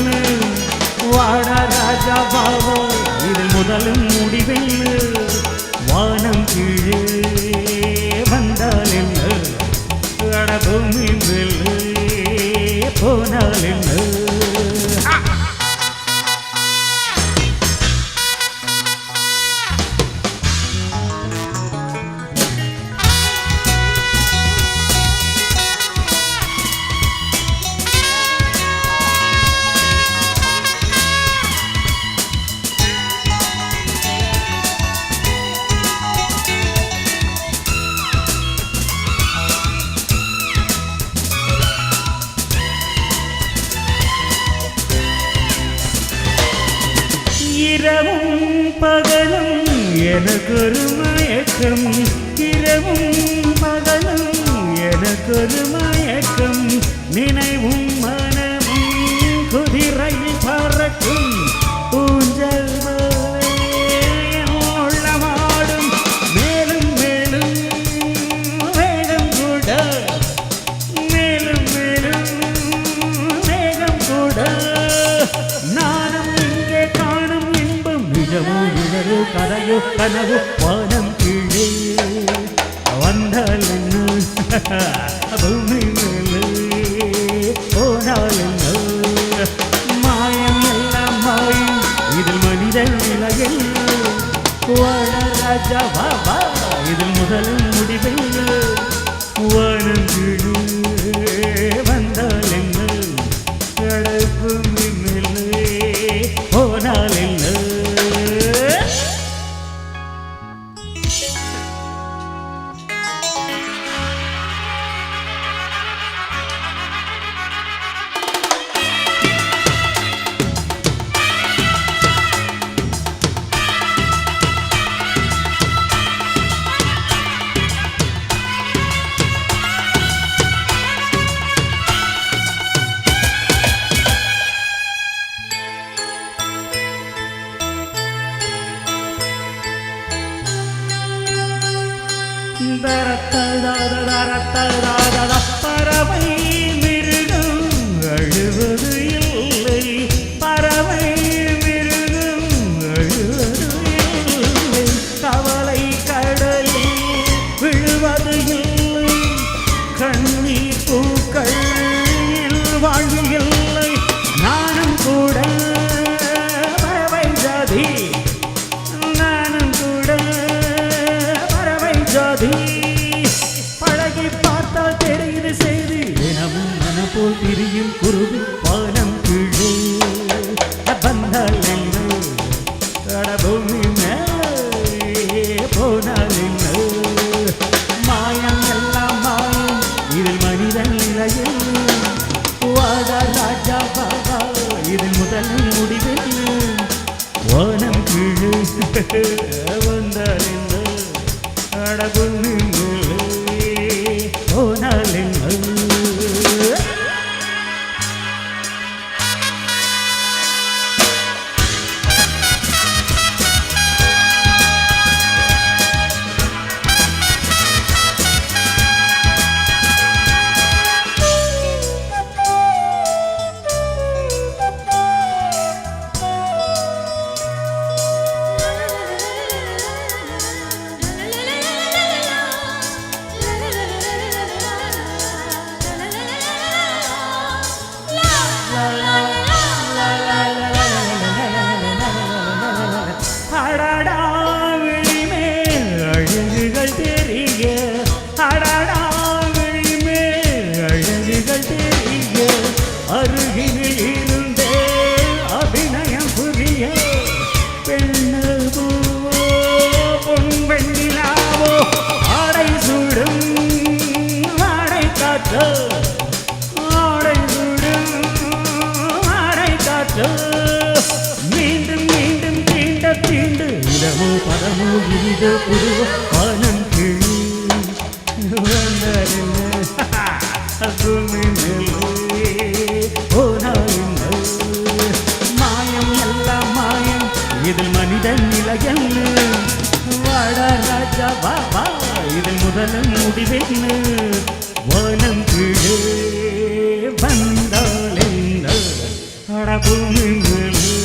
முடிவெல்லு வாடா ராஜா பாவோ இதில் முதலும் முடிவெல்லு வானம் கீழே வந்தால் என்ன அடபூமி வெல்லு போனால் என்ன இரவும் பகலும் எனக்கொரு மயக்கம் இரவும் பகலும் எனக்கொரு மயக்கம் நினைவும் மனமும் குதிரையில் பறக்கும் ஊஞ்சல் உள்ளமாடும் மேலும் மேலும் வேகம் கூட மேலும் மேலும் வேகம் கூட நானும் இங்கே காணும் இன்பம் நிஜமோ நிழலோ கதையோ கனவோ வானம் கீழே வந்தால் என்ன பூமி மேலே போனால் என்ன மாயம் எல்லாம் மாயும் இதில் மனிதன் நிலையில் வாழ ராஜா பாபா இதில் முதலும் முடிவில் வானம் கீழே வந்தால் என்ன பூமி மேலே போனால் என்ன பறவை மிருகம் அழுவது இல்லை பறவை மிருகம் அழுவது இல்லை கவலை கடலில் விழுவது இல்லை கண்ணீர் பூக்கள் வாழ்வு இல்லை நானும் கூட பறவை ஜாதி நானும் கூட பறவை ஜாதி பழகி பார்த்தால் தெரியுது செய்தி தினமும் மனப்போல் திரியும் குருவி வானம் கீழே வந்தால் என்ன கடபூமி மேலே போனால் என்ன மாயம் எல்லாம் மாயம் இதில் மனிதன் நிலையில் வாடா ராஜா பாபா இதில் முதல் முடிவில் வானம் கீழே வந்தால் என்ன கடபூமி போனால் என்ன அருகினில் இருந்தே அபிநயம் புரிய பெண்ணோ பொன் வெண்ணிலாவோ ஆடை சூடும் ஆடை காற்று ஆடை சூடும் ஆடை காற்று மீண்டும் மீண்டும் தீண்ட தீண்டு இடமோ பதமோ இனிதோ புதுவோ வானம் கீழ் பூமி மாயம் எல்லாம் மாயம் இதில் மனிதன் நிலையல் வாடா ராஜா பாபா இதில் முதலும் முடிவென்னு வானம் கீழே வந்தால் என்ன மின்னலே